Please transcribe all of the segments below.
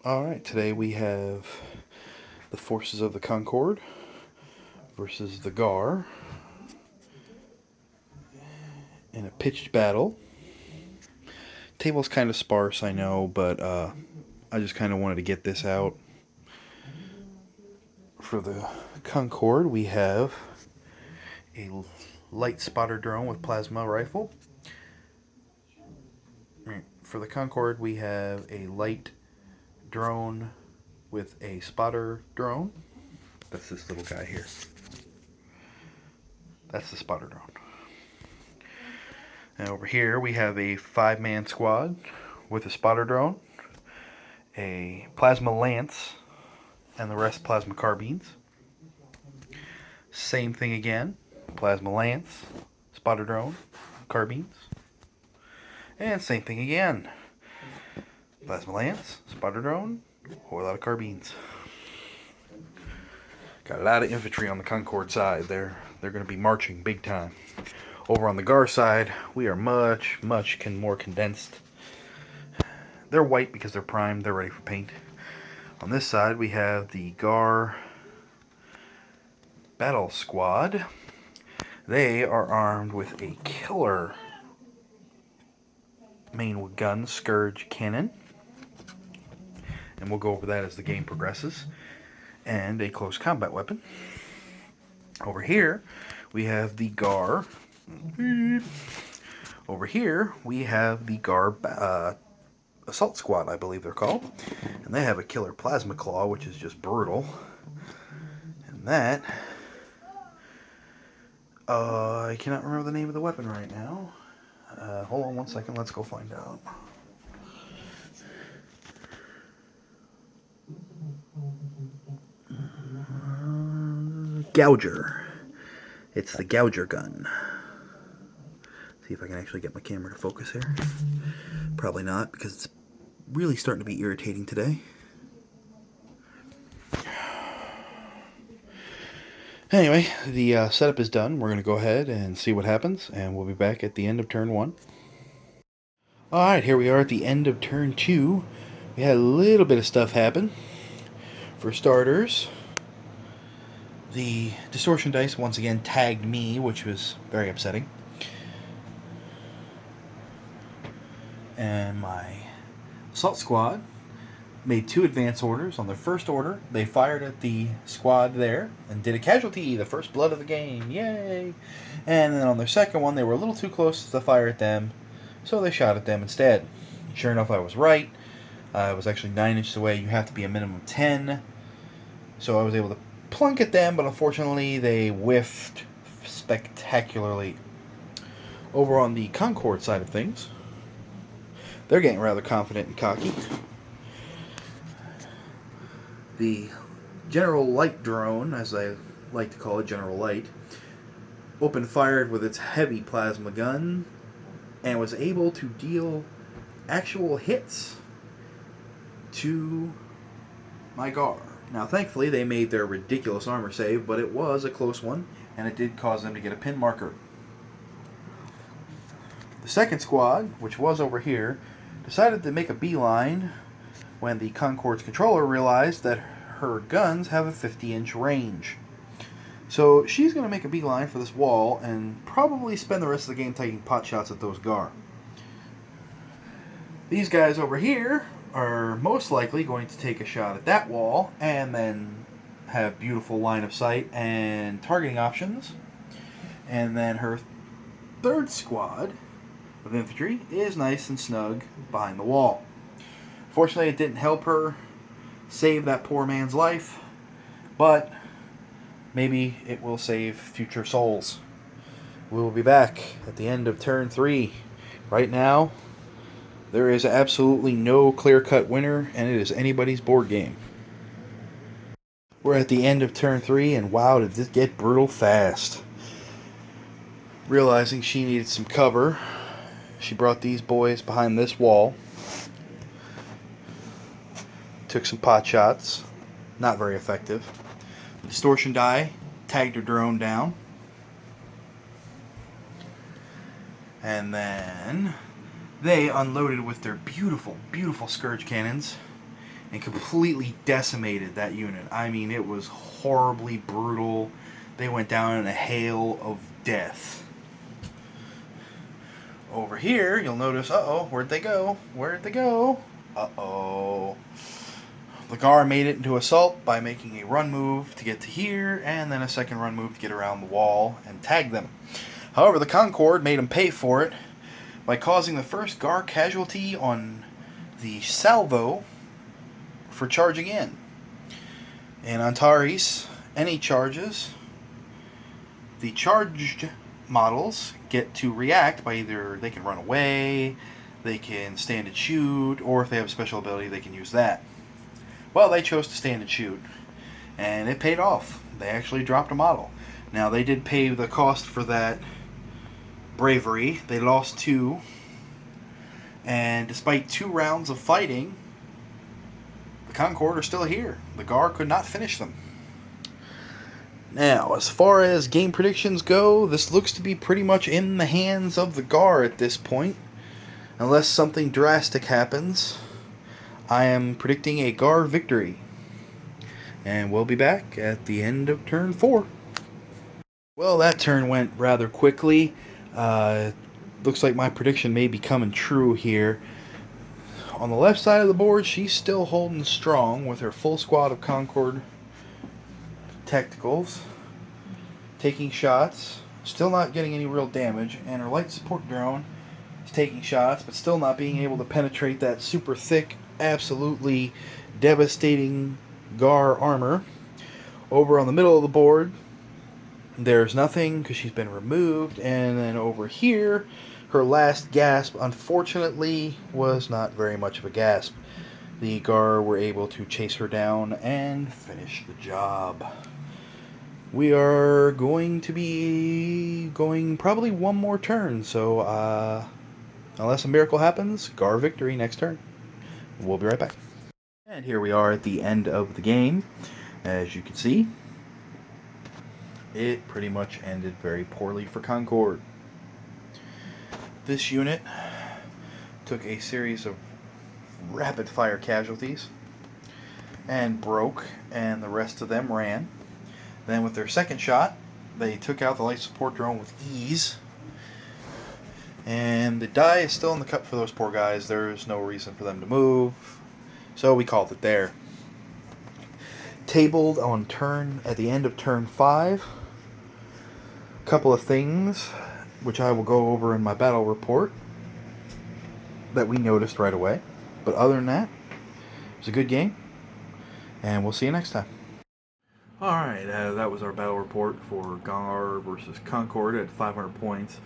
Alright, today we have the forces of the Concorde versus the Gar in a pitched battle. Table's kind of sparse, I know, but I just kind of wanted to get this out. For the Concorde, we have a light spotter drone with plasma rifle. For the Concorde, we have a light drone with a spotter drone. That's this little guy here. That's the spotter drone. And over here we have a 5-man squad with a spotter drone, a plasma lance, and the rest plasma carbines. Same thing again, plasma lance, spotter drone, carbines. And same thing again, plasma lance, spotter drone, a whole lot of carbines. Got a lot of infantry on the Concorde side. They're going to be marching big time. Over on the Gar side, we are much more condensed. They're white because they're primed. They're ready for paint. On this side, we have the Gar Battle Squad. They are armed with a killer main gun, Scourge cannon. And we'll go over that as the game progresses. And a close combat weapon. Over here, we have the Gar. Over here, we have the Gar Assault Squad, I believe they're called. And they have a killer plasma claw, which is just brutal. And that... I cannot remember the name of the weapon right now. Hold on one second, let's go find out. Gouger. It's the Gouger gun. See if I can actually get my camera to focus here. Probably not, because it's really starting to be irritating today. Anyway, the setup is done. We're going to go ahead and see what happens, and we'll be back at the end of turn 1. Alright, here we are at the end of turn 2. We had a little bit of stuff happen. For starters, the distortion dice once again tagged me, which was very upsetting. And my assault squad made 2 advance orders. On their first order, they fired at the squad there and did a casualty, the first blood of the game, yay! And then on their second one, they were a little too close to fire at them, so they shot at them instead. Sure enough, I was right. I was actually 9 inches away. You have to be a minimum 10. So I was able to plunk at them, but unfortunately they whiffed spectacularly. Over on the Concorde side of things, they're getting rather confident and cocky. The General Light drone, as I like to call it, General Light, opened fired with its heavy plasma gun and was able to deal actual hits to my Gar. Now, thankfully, they made their ridiculous armor save, but it was a close one, and it did cause them to get a pin marker. The second squad, which was over here, decided to make a beeline when the Concorde's controller realized that her guns have a 50-inch range. So she's going to make a beeline for this wall and probably spend the rest of the game taking pot shots at those Gar. These guys over here are most likely going to take a shot at that wall and then have beautiful line of sight and targeting options. And then her third squad of infantry is nice and snug behind the wall. Fortunately, it didn't help her save that poor man's life, but maybe it will save future souls. We will be back at the end of turn 3. Right now, there is absolutely no clear-cut winner, and it is anybody's board game. We're at the end of turn 3, and wow, did this get brutal fast. Realizing she needed some cover, she brought these boys behind this wall. Took some pot shots. Not very effective. The distortion die tagged her drone down. And then they unloaded with their beautiful Scourge cannons and completely decimated that unit. I mean, it was horribly brutal. They went down in a hail of death. Over here, you'll notice, uh-oh, where'd they go? Where'd they go? Uh-oh. The Gar made it into assault by making a run move to get to here, and then a second run move to get around the wall and tag them. However, the Concorde made them pay for it by causing the first Gar casualty on the salvo for charging in. In Antares, any charges, the charged models get to react by either they can run away, they can stand and shoot, or if they have a special ability, they can use that. Well, they chose to stand and shoot, and it paid off. They actually dropped a model. Now, they did pay the cost for that bravery. They lost 2, and despite 2 rounds of fighting, the Concorde are still here. The Gar could not finish them. Now, as far as game predictions go, this looks to be pretty much in the hands of the Gar at this point. Unless something drastic happens, I am predicting a Gar victory. And we'll be back at the end of turn 4. Well, that turn went rather quickly. Looks like my prediction may be coming true here. On the left side of the board, she's still holding strong with her full squad of Concorde Tacticals, taking shots, still not getting any real damage, and her light support drone is taking shots, but still not being able to penetrate that super thick, absolutely devastating Gar armor. Over on the middle of the board, there's nothing because she's been removed, and then over here, her last gasp, unfortunately, was not very much of a gasp. The Gar were able to chase her down and finish the job. We are going to be going probably one more turn, so unless a miracle happens, Gar victory next turn. We'll be right back. And here we are at the end of the game. As you can see, it pretty much ended very poorly for Concorde. This unit took a series of rapid fire casualties and broke, and the rest of them ran. Then with their second shot, they took out the light support drone with ease. And the die is still in the cup for those poor guys. There's no reason for them to move. So we called it there. Tabled on at the end of turn 5. A couple of things which I will go over in my battle report that we noticed right away. But other than that, it was a good game. And we'll see you next time. Alright, that was our battle report for Gar versus Concorde at 500 points.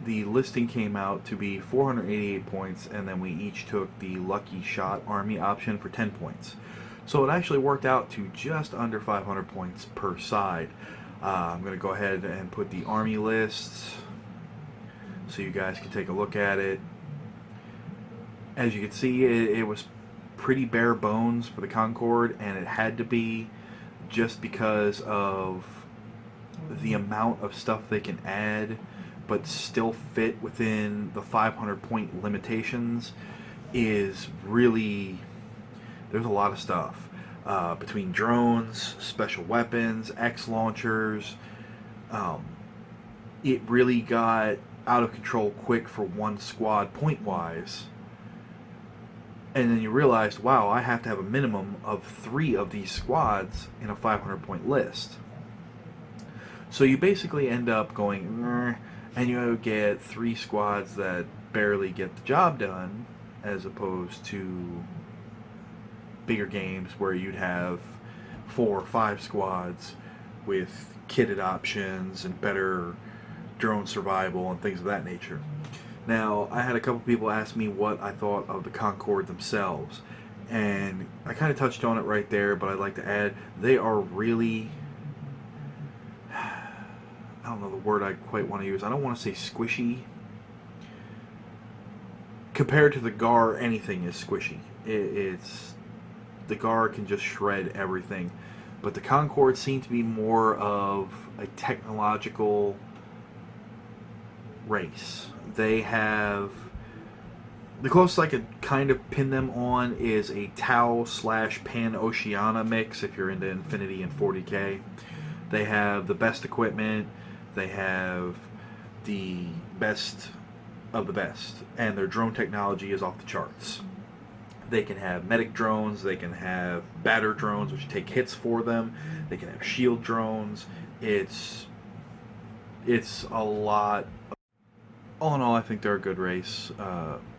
The listing came out to be 488 points, and then we each took the Lucky Shot Army option for 10 points. So it actually worked out to just under 500 points per side. I'm going to go ahead and put the Army lists so you guys can take a look at it. As you can see, it was pretty bare bones for the Concorde, and it had to be just because of the amount of stuff they can add but still fit within the 500 point limitations is really, there's a lot of stuff between drones, special weapons, X launchers. It really got out of control quick for one squad point wise. And then you realized, wow, I have to have a minimum of 3 of these squads in a 500 point list. So you basically end up going, and you get 3 squads that barely get the job done, as opposed to bigger games where you'd have 4 or 5 squads with kitted options and better drone survival and things of that nature. Now, I had a couple people ask me what I thought of the Concorde themselves, and I kind of touched on it right there, but I'd like to add, they are really, I don't know the word I quite want to use, I don't want to say squishy. Compared to the Gar, anything is squishy. The Gar can just shred everything, but the Concorde seem to be more of a technological race. They have The closest I could kind of pin them on is a Tau / Pan Oceana mix if you're into Infinity and 40K. They have the best equipment, they have the best of the best, and their drone technology is off the charts. They can have medic drones, they can have batter drones, which take hits for them, they can have shield drones. It's a lot. All in all, I think they're a good race.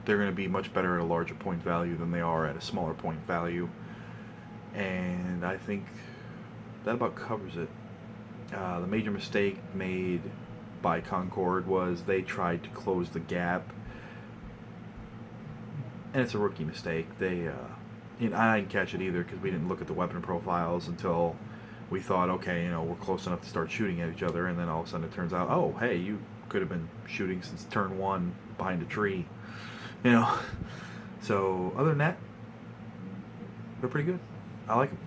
They're going to be much better at a larger point value than they are at a smaller point value. And I think that about covers it. The major mistake made by Concord was they tried to close the gap. And it's a rookie mistake. I didn't catch it either because we didn't look at the weapon profiles until we thought, okay, we're close enough to start shooting at each other. And then all of a sudden it turns out, oh, hey, you could have been shooting since turn 1 behind a tree. So other than that, they're pretty good. I like them.